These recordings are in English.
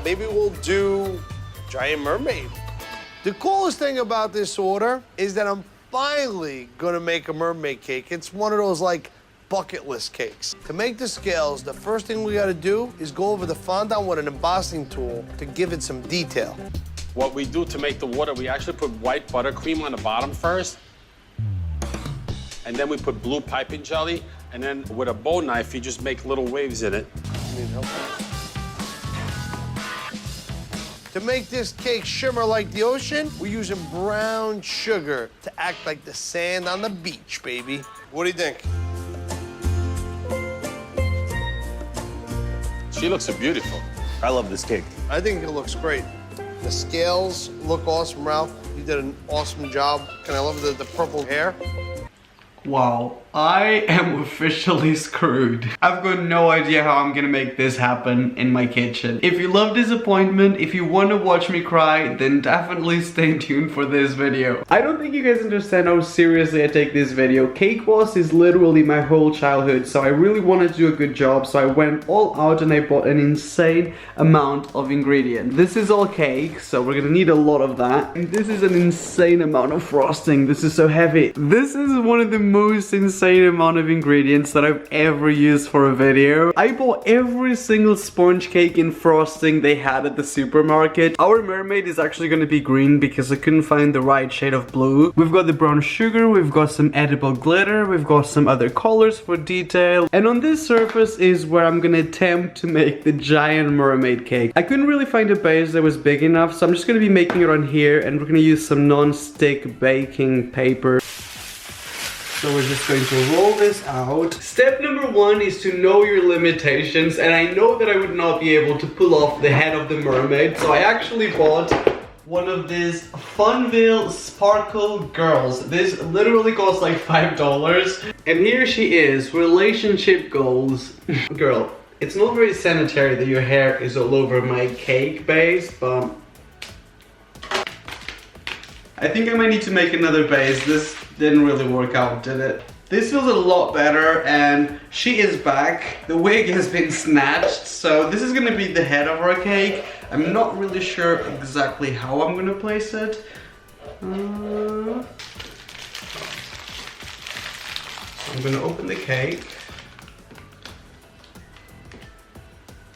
maybe we'll do giant mermaid. The coolest thing about this order is that I'm finally gonna make a mermaid cake. It's one of those like bucket list cakes. To make the scales, the first thing we gotta do is go over the fondant with an embossing tool to give it some detail. What we do to make the water, we actually put white buttercream on the bottom first, and then we put blue piping jelly, and then with a bow knife, you just make little waves in it. Need help? To make this cake shimmer like the ocean, we're using brown sugar to act like the sand on the beach, baby. What do you think? She looks beautiful. I love this cake. I think it looks great. The scales look awesome, Ralph. You did an awesome job. And I love the purple hair. Wow, I am officially screwed. I've got no idea how I'm gonna make this happen in my kitchen. If you love disappointment, if you want to watch me cry, then definitely stay tuned for this video. I don't think you guys understand how seriously I take this video. Cake Boss is literally my whole childhood, so I really wanted to do a good job, so I went all out and I bought an insane amount of ingredients. This is all cake, so we're gonna need a lot of that. And this is an insane amount of frosting. This is so heavy. This is one of the most insane amount of ingredients that I've ever used for a video. I bought every single sponge cake and frosting they had at the supermarket. Our mermaid is actually going to be green because I couldn't find the right shade of blue. We've got the brown sugar, we've got some edible glitter, we've got some other colors for detail, and on this surface is where I'm gonna attempt to make the giant mermaid cake. I couldn't really find a base that was big enough, so I'm just gonna be making it on here, and we're gonna use some non-stick baking paper. So we're just going to roll this out. Step number one is to know your limitations, and I know that I would not be able to pull off the head of the mermaid, so I actually bought one of these Funville Sparkle Girls. This literally costs like $5. And here she is, relationship goals. Girl, it's not very sanitary that your hair is all over my cake base, but I think I might need to make another base. This didn't really work out, did it? This feels a lot better, and she is back. The wig has been snatched, so this is gonna be the head of our cake. I'm not really sure exactly how I'm gonna place it. I'm gonna open the cake.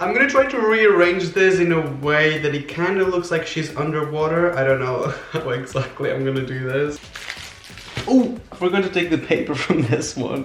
I'm gonna try to rearrange this in a way that it kind of looks like she's underwater. I don't know how exactly I'm gonna do this. Oh, we're going to take the paper from this one.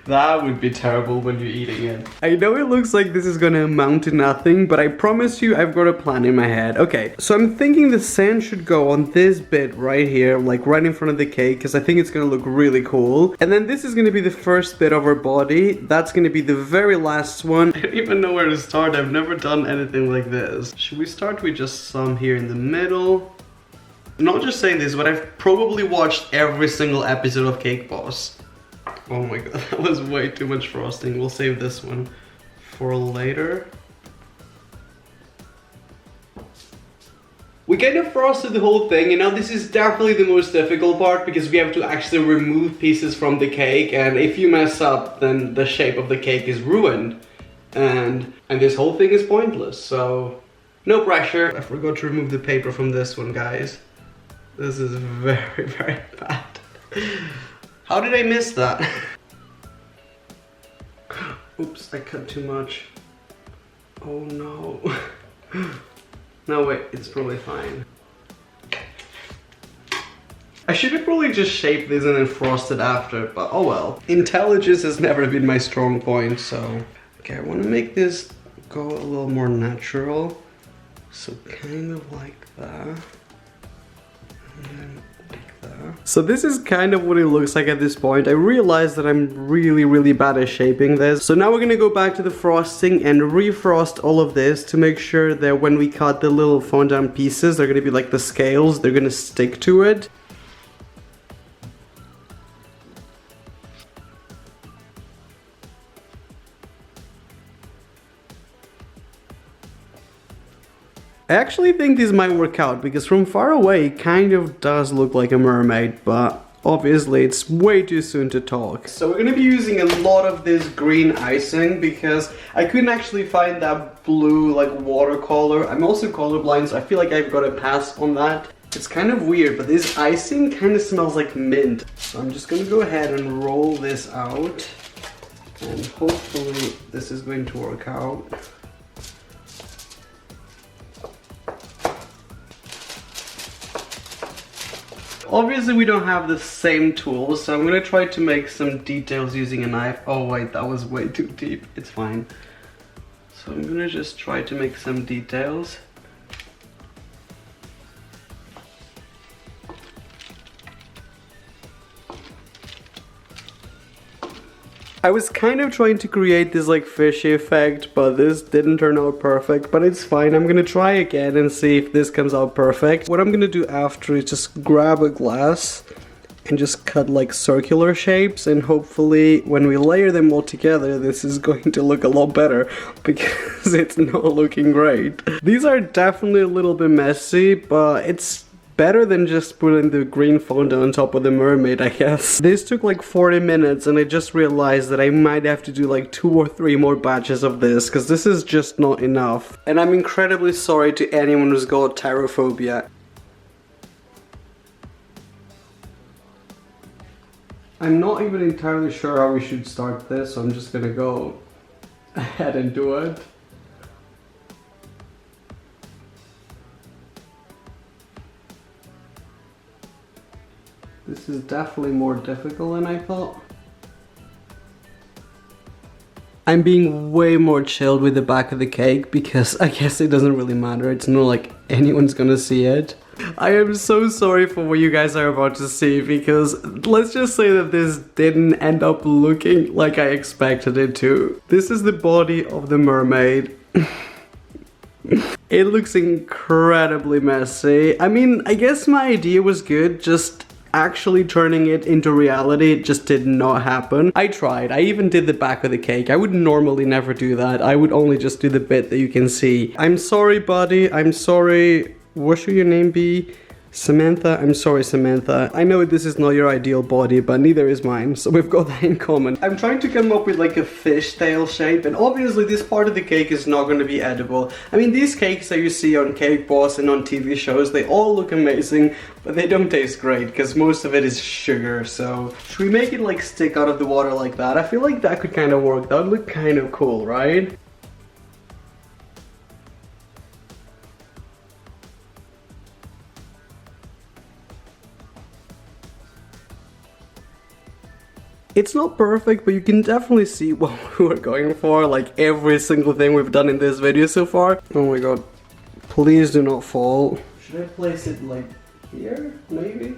That would be terrible when you're eating it. I know it looks like this is gonna amount to nothing, but I promise you I've got a plan in my head. Okay, so I'm thinking the sand should go on this bit right here, like right in front of the cake, because I think it's gonna look really cool. And then this is gonna be the first bit of our body. That's gonna be the very last one. I don't even know where to start. I've never done anything like this. Should we start with just some here in the middle? I'm not just saying this, but I've probably watched every single episode of Cake Boss. Oh my god, that was way too much frosting. We'll save this one for later. We kind of frosted the whole thing, and now this is definitely the most difficult part because we have to actually remove pieces from the cake, and if you mess up, then the shape of the cake is ruined. And this whole thing is pointless, so no pressure. I forgot to remove the paper from this one, guys. This is very, very bad. How did I miss that? Oops, I cut too much. Oh no. No, wait, it's probably fine. I should have probably just shaped this and then frosted after, but oh well. Intelligence has never been my strong point, so. Okay, I want to make this go a little more natural. So kind of like that. So this is kind of what it looks like at this point. I realized that I'm really bad at shaping this. So now we're gonna go back to the frosting and refrost all of this to make sure that when we cut the little fondant pieces, they're gonna be like the scales, they're gonna stick to it. I actually think this might work out because from far away it kind of does look like a mermaid, but obviously it's way too soon to talk. So we're gonna be using a lot of this green icing because I couldn't actually find that blue like watercolor. I'm also colorblind, so I feel like I've got a pass on that. It's kind of weird, but this icing kind of smells like mint. So I'm just gonna go ahead and roll this out, and hopefully this is going to work out. Obviously we don't have the same tools, so I'm gonna try to make some details using a knife. Oh wait, that was way too deep. It's fine. So I'm gonna just try to make some details. I was kind of trying to create this like fishy effect, but this didn't turn out perfect, but it's fine. I'm gonna try again and see if this comes out perfect. What I'm gonna do after is just grab a glass and just cut like circular shapes, and hopefully when we layer them all together this is going to look a lot better because it's not looking great. These are definitely a little bit messy, but it's better than just putting the green fondant on top of the mermaid, I guess. This took like 40 minutes and I just realized that I might have to do like 2 or 3 more batches of this because this is just not enough. And I'm incredibly sorry to anyone who's got tyrophobia. I'm not even entirely sure how we should start this, so I'm just gonna go ahead and do it. This is definitely more difficult than I thought. I'm being way more chilled with the back of the cake because I guess it doesn't really matter. It's not like anyone's gonna see it. I am so sorry for what you guys are about to see because let's just say that this didn't end up looking like I expected it to. This is the body of the mermaid. It looks incredibly messy. I mean, I guess my idea was good, just actually turning it into reality, it just did not happen. I tried. I even did the back of the cake. I would normally never do that. I would only just do the bit that you can see. I'm sorry, buddy. I'm sorry. What should your name be? Samantha? I'm sorry, Samantha. I know this is not your ideal body, but neither is mine, so we've got that in common. I'm trying to come up with like a fishtail shape, and obviously this part of the cake is not going to be edible. I mean, these cakes that you see on Cake Boss and on TV shows, they all look amazing, but they don't taste great because most of it is sugar. So should we make it like stick out of the water like that? I feel like that could kind of work. That would look kind of cool, right? It's not perfect, but you can definitely see what we were going for, like every single thing we've done in this video so far. Oh my god, please do not fall. Should I place it like here, maybe?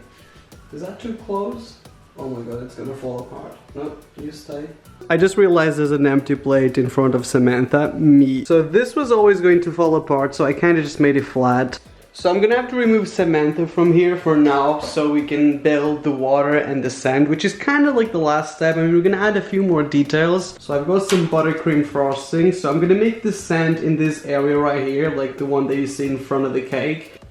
Is that too close? Oh my god, it's gonna fall apart. No, you stay. I just realized there's an empty plate in front of Samantha, me. So this was always going to fall apart, so I kind of just made it flat. So I'm gonna have to remove Samantha from here for now so we can build the water and the sand, which is kind of like the last step. I mean, we're gonna add a few more details. So I've got some buttercream frosting. So I'm gonna make the sand in this area right here, like the one that you see in front of the cake.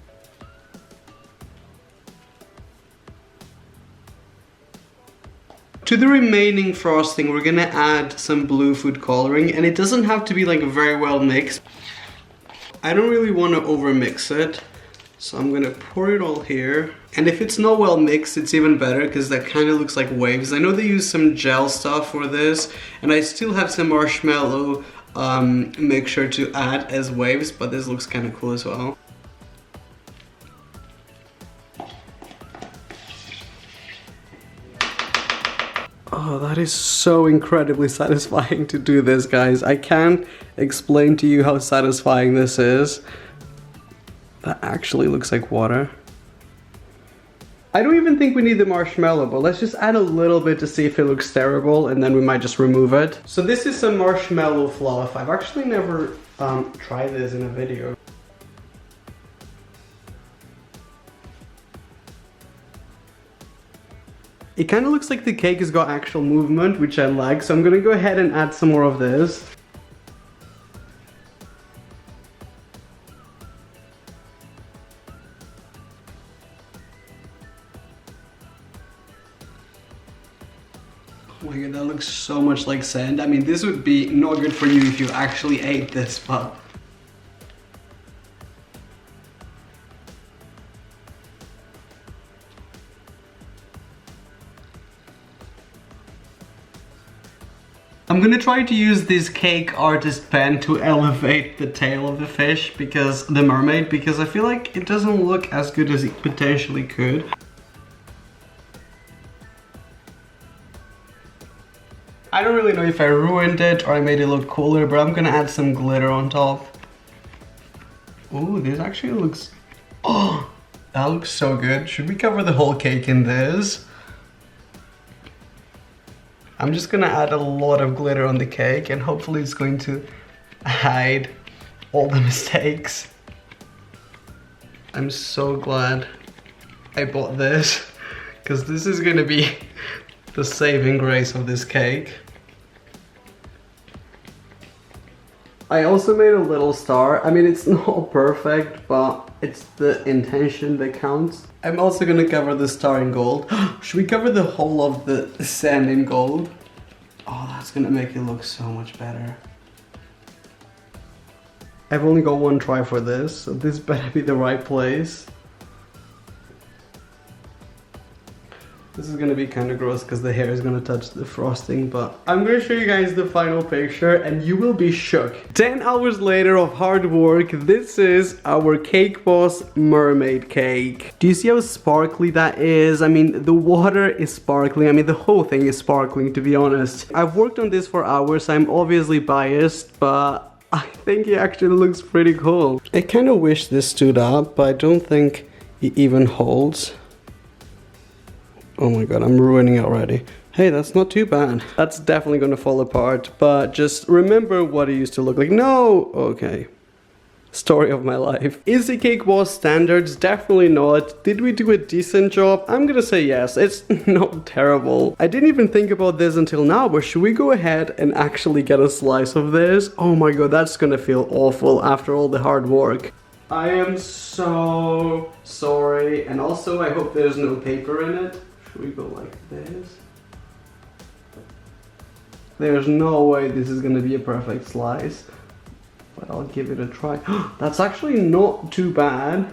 To the remaining frosting, we're gonna add some blue food coloring, and it doesn't have to be like very well mixed. I don't really want to over mix it, so I'm gonna pour it all here. And if it's not well mixed, it's even better because that kind of looks like waves. I know they use some gel stuff for this, and I still have some marshmallow mixture to add as waves, but this looks kind of cool as well. Oh, that is so incredibly satisfying to do this, guys. I can't explain to you how satisfying this is. That actually looks like water. I don't even think we need the marshmallow, but let's just add a little bit to see if it looks terrible, and then we might just remove it. So this is some marshmallow fluff. I've actually never tried this in a video. It kind of looks like the cake has got actual movement, which I like, so I'm gonna go ahead and add some more of this. Oh my god, that looks so much like sand. I mean, this would be not good for you if you actually ate this, but... I'm gonna try to use this cake artist pen to elevate the tail of the fish, because the mermaid, because I feel like it doesn't look as good as it potentially could. I don't really know if I ruined it or I made it look cooler, but I'm gonna add some glitter on top. Ooh, this actually looks... Oh, that looks so good. Should we cover the whole cake in this? I'm just gonna add a lot of glitter on the cake and hopefully it's going to hide all the mistakes. I'm so glad I bought this, because this is gonna be the saving grace of this cake. I also made a little star. I mean, it's not perfect, but it's the intention that counts. I'm also gonna cover the star in gold. Should we cover the whole of the sand in gold? Oh, that's gonna make it look so much better. I've only got one try for this, so this better be the right place. This is gonna be kind of gross because the hair is gonna touch the frosting, but I'm gonna show you guys the final picture and you will be shook. 10 hours later of hard work, this is our Cake Boss mermaid cake. Do you see how sparkly that is? I mean, the water is sparkling. I mean, the whole thing is sparkling, to be honest. I've worked on this for hours. I'm obviously biased, but I think it actually looks pretty cool. I kind of wish this stood up, but I don't think it even holds. Oh my god, I'm ruining it already. Hey, that's not too bad. That's definitely gonna fall apart, but just remember what it used to look like. No! Okay. Story of my life. Is the Cake Boss standards? Definitely not. Did we do a decent job? I'm gonna say yes. It's not terrible. I didn't even think about this until now, but should we go ahead and actually get a slice of this? Oh my god, that's gonna feel awful after all the hard work. I am so sorry, and also I hope there's no paper in it. Should we go like this? There's no way this is gonna be a perfect slice, but I'll give it a try. That's actually not too bad.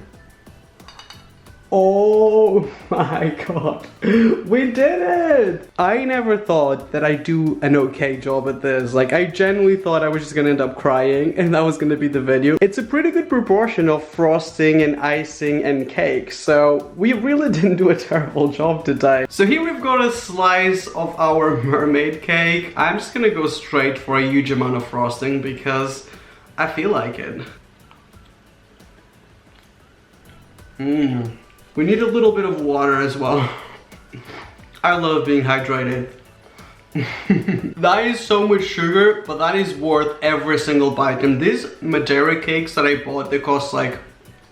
Oh my god, we did it! I never thought that I'd do an okay job at this. Like, I genuinely thought I was just gonna end up crying and that was gonna be the video. It's a pretty good proportion of frosting and icing and cake, so we really didn't do a terrible job today. So here we've got a slice of our mermaid cake. I'm just gonna go straight for a huge amount of frosting because I feel like it. We need a little bit of water as well. I love being hydrated. That is so much sugar, but that is worth every single bite. And these Madeira cakes that I bought, they cost like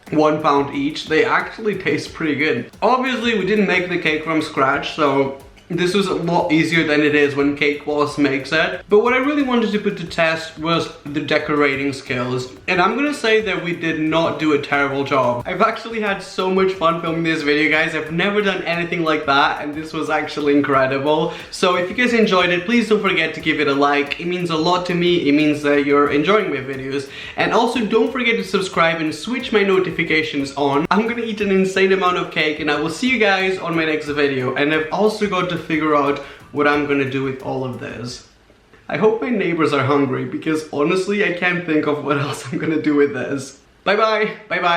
£1 each. They actually taste pretty good. Obviously, we didn't make the cake from scratch, so this was a lot easier than it is when Cake Boss makes it. But what I really wanted to put to test was the decorating skills. And I'm gonna say that we did not do a terrible job. I've actually had so much fun filming this video, guys. I've never done anything like that, and this was actually incredible. So if you guys enjoyed it, please don't forget to give it a like. It means a lot to me. It means that you're enjoying my videos. And also don't forget to subscribe and switch my notifications on. I'm gonna eat an insane amount of cake, and I will see you guys on my next video. And I've also got to figure out what I'm gonna do with all of this. I hope my neighbors are hungry, because honestly I can't think of what else I'm gonna do with this. Bye bye, bye bye.